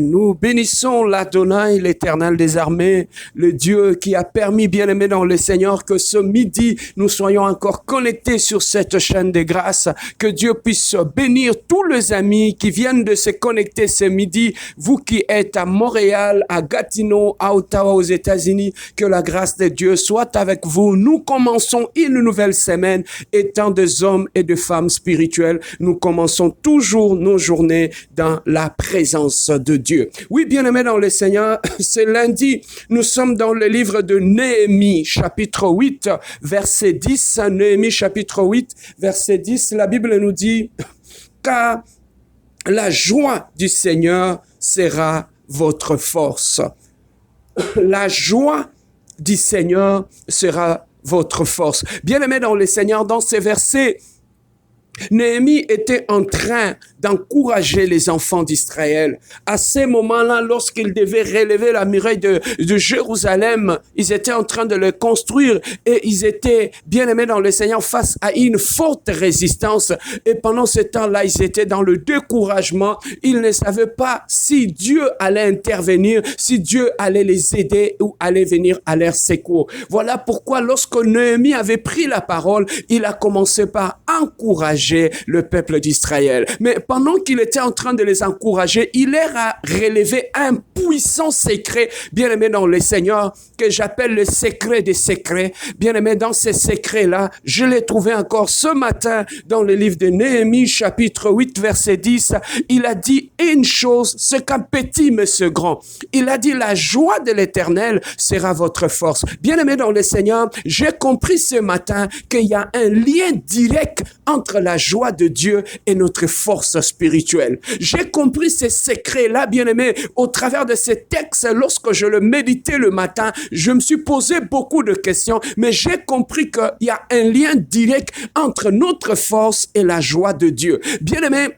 Nous bénissons l'Adonai, l'Éternel des armées, le Dieu qui a permis, bien-aimé dans le Seigneur, que ce midi, nous soyons encore connectés sur cette chaîne de grâce. Que Dieu puisse bénir tous les amis qui viennent de se connecter ce midi. Vous qui êtes à Montréal, à Gatineau, à Ottawa, aux États-Unis, que la grâce de Dieu soit avec vous. Nous commençons une nouvelle semaine, étant des hommes et des femmes spirituels. Nous commençons toujours nos journées dans la présence de Dieu. Oui, bien-aimés dans le Seigneur, c'est lundi, nous sommes dans le livre de Néhémie, chapitre 8, verset 10. Néhémie, chapitre 8, verset 10, la Bible nous dit « Car la joie du Seigneur sera votre force. » La joie du Seigneur sera votre force. Bien-aimés dans le Seigneur, dans ces versets, Néhémie était en train d'encourager les enfants d'Israël. À ces moments-là, lorsqu'ils devaient relever la muraille de Jérusalem, ils étaient en train de le construire et ils étaient bien aimés dans le Seigneur face à une forte résistance. Et pendant ce temps-là, ils étaient dans le découragement. Ils ne savaient pas si Dieu allait intervenir, si Dieu allait les aider ou allait venir à leur secours. Voilà pourquoi lorsque Néhémie avait pris la parole, il a commencé par encourager le peuple d'Israël. Mais pendant qu'il était en train de les encourager, il leur a relevé un puissant secret, bien-aimé dans le Seigneur, que j'appelle le secret des secrets. Bien-aimé, dans ces secrets-là, je l'ai trouvé encore ce matin dans le livre de Néhémie, chapitre 8, verset 10. Il a dit une chose, ce qu'un petit mais ce grand. Il a dit, la joie de l'Éternel sera votre force. Bien-aimé dans le Seigneur, j'ai compris ce matin qu'il y a un lien direct entre la joie de Dieu et notre force spirituelle. J'ai compris ces secrets-là, bien-aimés, au travers de ces textes. Lorsque je le méditais le matin, je me suis posé beaucoup de questions, mais j'ai compris qu'il y a un lien direct entre notre force et la joie de Dieu. Bien-aimés,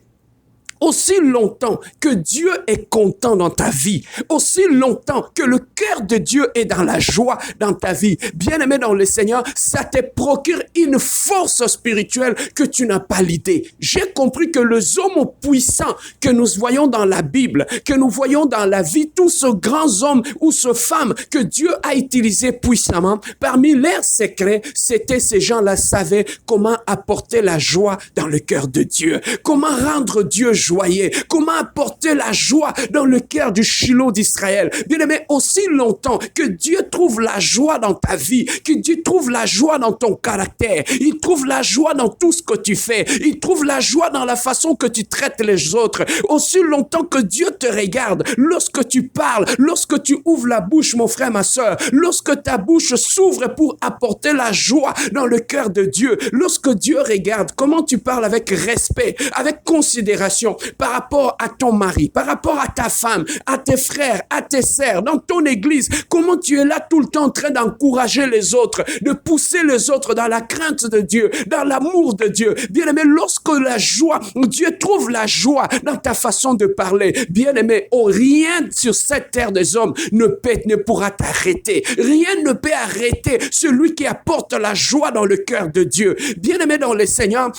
aussi longtemps que Dieu est content dans ta vie, aussi longtemps que le cœur de Dieu est dans la joie dans ta vie, bien-aimé dans le Seigneur, ça te procure une force spirituelle que tu n'as pas l'idée. J'ai compris que les hommes puissants que nous voyons dans la Bible, que nous voyons dans la vie, tous ces grands hommes ou ces femmes que Dieu a utilisés puissamment, parmi leurs secrets, c'était ces gens-là savaient comment apporter la joie dans le cœur de Dieu, comment rendre Dieu joyeux, comment apporter la joie dans le cœur du Shiloh d'Israël. Bien-aimé, aussi longtemps que Dieu trouve la joie dans ta vie, que Dieu trouve la joie dans ton caractère, il trouve la joie dans tout ce que tu fais, il trouve la joie dans la façon que tu traites les autres, aussi longtemps que Dieu te regarde, lorsque tu parles, lorsque tu ouvres la bouche, mon frère, ma soeur, lorsque ta bouche s'ouvre pour apporter la joie dans le cœur de Dieu, lorsque Dieu regarde comment tu parles avec respect, avec considération, par rapport à ton mari, par rapport à ta femme, à tes frères, à tes sœurs, dans ton église, comment tu es là tout le temps en train d'encourager les autres, de pousser les autres dans la crainte de Dieu, dans l'amour de Dieu. Bien-aimé, lorsque la joie, Dieu trouve la joie dans ta façon de parler, bien-aimé, oh, rien sur cette terre des hommes ne pourra t'arrêter. Rien ne peut arrêter celui qui apporte la joie dans le cœur de Dieu. Bien-aimé dans le Seigneur,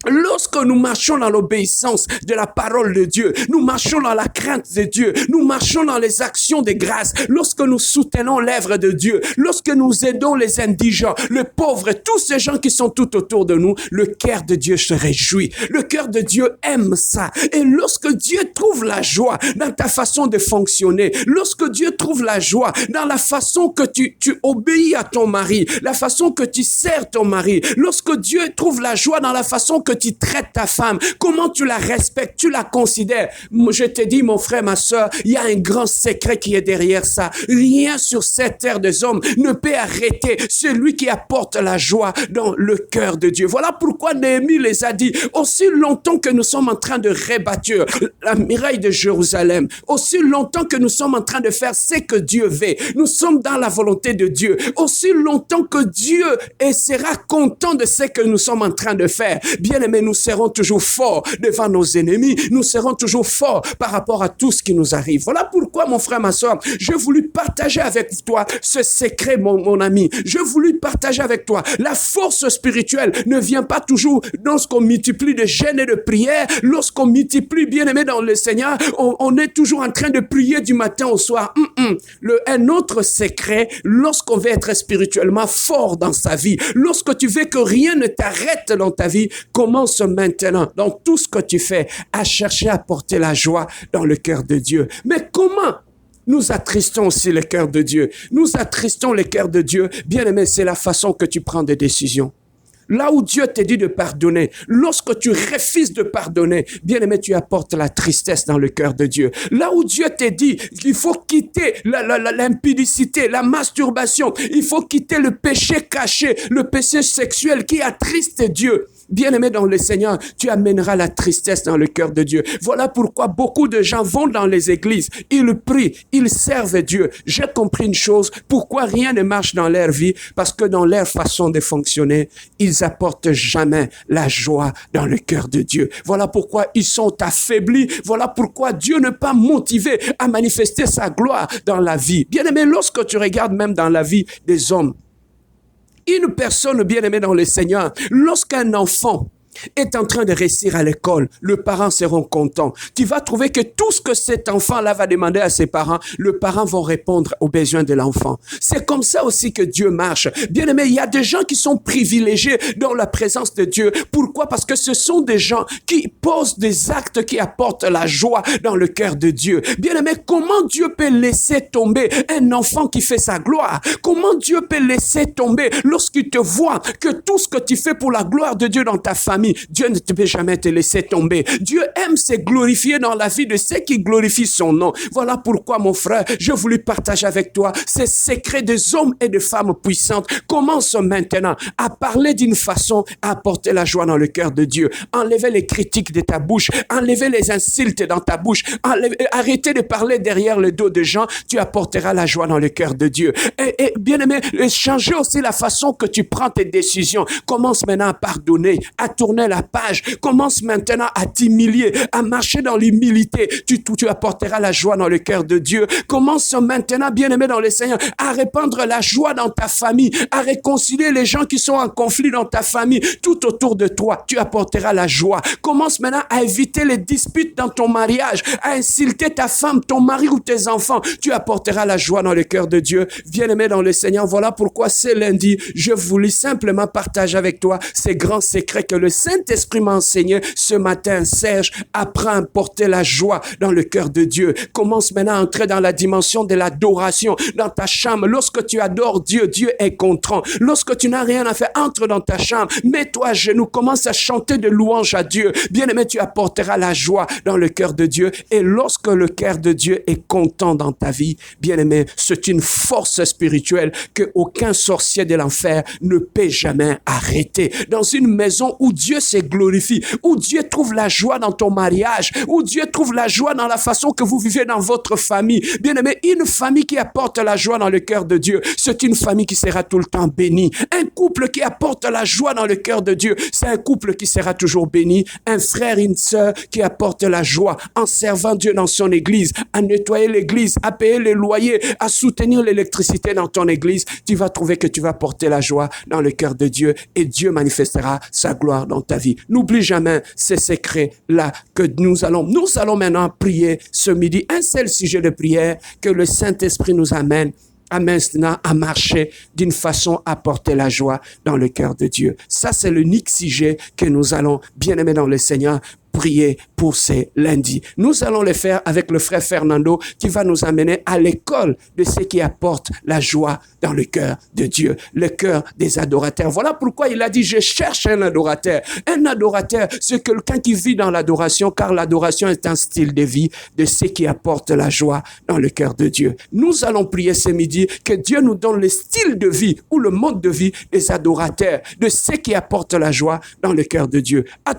lorsque nous marchons dans l'obéissance de la parole de Dieu, nous marchons dans la crainte de Dieu, nous marchons dans les actions de grâce, lorsque nous soutenons l'œuvre de Dieu, lorsque nous aidons les indigents, les pauvres, tous ces gens qui sont tout autour de nous, le cœur de Dieu se réjouit. Le cœur de Dieu aime ça. Et lorsque Dieu trouve la joie dans ta façon de fonctionner, lorsque Dieu trouve la joie dans la façon que tu obéis à ton mari, la façon que tu sers ton mari, lorsque Dieu trouve la joie dans la façon que tu traites ta femme, comment tu la respectes, tu la considères. Je te dis, mon frère, ma soeur, il y a un grand secret qui est derrière ça. Rien sur cette terre des hommes ne peut arrêter celui qui apporte la joie dans le cœur de Dieu. Voilà pourquoi Néhémie les a dit, aussi longtemps que nous sommes en train de rebâtir la muraille de Jérusalem, aussi longtemps que nous sommes en train de faire ce que Dieu veut, nous sommes dans la volonté de Dieu, aussi longtemps que Dieu sera content de ce que nous sommes en train de faire. Bien bien-aimés, nous serons toujours forts devant nos ennemis. Nous serons toujours forts par rapport à tout ce qui nous arrive. Voilà pourquoi, mon frère, ma soeur, j'ai voulu partager avec toi ce secret, mon ami. J'ai voulu partager avec toi. La force spirituelle ne vient pas toujours lorsqu'on multiplie de jeûnes et de prières. Lorsqu'on multiplie, bien-aimé dans le Seigneur, on est toujours en train de prier du matin au soir. Un autre secret, lorsqu'on veut être spirituellement fort dans sa vie, lorsque tu veux que rien ne t'arrête dans ta vie, commence maintenant, dans tout ce que tu fais, à chercher à porter la joie dans le cœur de Dieu. Mais comment nous attristons aussi le cœur de Dieu? Nous attristons le cœur de Dieu. Bien-aimé, c'est la façon que tu prends des décisions. Là où Dieu te dit de pardonner, lorsque tu refuses de pardonner, bien-aimé, tu apportes la tristesse dans le cœur de Dieu. Là où Dieu te dit qu'il faut quitter l'impudicité, la masturbation, il faut quitter le péché caché, le péché sexuel qui attriste Dieu. Bien-aimé dans le Seigneur, tu amèneras la tristesse dans le cœur de Dieu. Voilà pourquoi beaucoup de gens vont dans les églises, ils prient, ils servent Dieu. J'ai compris une chose, pourquoi rien ne marche dans leur vie? Parce que dans leur façon de fonctionner, ils apportent jamais la joie dans le cœur de Dieu. Voilà pourquoi ils sont affaiblis. Voilà pourquoi Dieu n'est pas motivé à manifester sa gloire dans la vie. Bien-aimé, lorsque tu regardes même dans la vie des hommes, une personne bien-aimée dans le Seigneur, lorsqu'un enfant est en train de réussir à l'école, les parents seront contents. Tu vas trouver que tout ce que cet enfant-là va demander à ses parents, les parents vont répondre aux besoins de l'enfant. C'est comme ça aussi que Dieu marche. Bien aimé, il y a des gens qui sont privilégiés dans la présence de Dieu. Pourquoi? Parce que ce sont des gens qui posent des actes qui apportent la joie dans le cœur de Dieu. Bien aimé, comment Dieu peut laisser tomber un enfant qui fait sa gloire? Comment Dieu peut laisser tomber lorsqu'il te voit que tout ce que tu fais pour la gloire de Dieu dans ta famille, Dieu ne peut jamais te laisser tomber. Dieu aime se glorifier dans la vie de ceux qui glorifient son nom. Voilà pourquoi, mon frère, je voulais partager avec toi ces secrets des hommes et des femmes puissantes. Commence maintenant à parler d'une façon à apporter la joie dans le cœur de Dieu. Enlevez les critiques de ta bouche, enlevez les insultes dans ta bouche, arrêtez de parler derrière le dos de gens, tu apporteras la joie dans le cœur de Dieu. Et bien aimé, changez aussi la façon que tu prends tes décisions. Commence maintenant à pardonner, à tourner la page. Commence maintenant à t'humilier, à marcher dans l'humilité. Tu apporteras la joie dans le cœur de Dieu. Commence maintenant, bien-aimé dans le Seigneur, à répandre la joie dans ta famille, à réconcilier les gens qui sont en conflit dans ta famille, tout autour de toi. Tu apporteras la joie. Commence maintenant à éviter les disputes dans ton mariage, à insulter ta femme, ton mari ou tes enfants. Tu apporteras la joie dans le cœur de Dieu. Bien-aimé dans le Seigneur, voilà pourquoi ce lundi, je voulais simplement partager avec toi ces grands secrets que le Saint-Esprit m'a enseigné ce matin. Serge, apprends à porter la joie dans le cœur de Dieu. Commence maintenant à entrer dans la dimension de l'adoration dans ta chambre. Lorsque tu adores Dieu, Dieu est content. Lorsque tu n'as rien à faire, entre dans ta chambre, mets-toi à genoux, commence à chanter de louanges à Dieu. Bien-aimé, tu apporteras la joie dans le cœur de Dieu. Et lorsque le cœur de Dieu est content dans ta vie, bien-aimé, c'est une force spirituelle que aucun sorcier de l'enfer ne peut jamais arrêter. Dans une maison où Dieu se glorifie, où Dieu trouve la joie dans ton mariage, où Dieu trouve la joie dans la façon que vous vivez dans votre famille. Bien-aimé, une famille qui apporte la joie dans le cœur de Dieu, c'est une famille qui sera tout le temps bénie. Un couple qui apporte la joie dans le cœur de Dieu, c'est un couple qui sera toujours béni. Un frère, une sœur qui apporte la joie en servant Dieu dans son église, à nettoyer l'église, à payer les loyers, à soutenir l'électricité dans ton église, tu vas trouver que tu vas porter la joie dans le cœur de Dieu et Dieu manifestera sa gloire dans ta vie. N'oublie jamais ces secrets-là que nous allons maintenant prier ce midi. Un seul sujet de prière que le Saint-Esprit nous amène à maintenant à marcher d'une façon à porter la joie dans le cœur de Dieu. Ça, c'est l'unique sujet que nous allons, bien aimer dans le Seigneur, prier pour ces lundis. Nous allons le faire avec le frère Fernando qui va nous amener à l'école de ce qui apporte la joie dans le cœur de Dieu, le cœur des adorateurs. Voilà pourquoi il a dit, je cherche un adorateur. Un adorateur, c'est quelqu'un qui vit dans l'adoration, car l'adoration est un style de vie de ce qui apporte la joie dans le cœur de Dieu. Nous allons prier ce midi que Dieu nous donne le style de vie ou le mode de vie des adorateurs, de ce qui apporte la joie dans le cœur de Dieu. À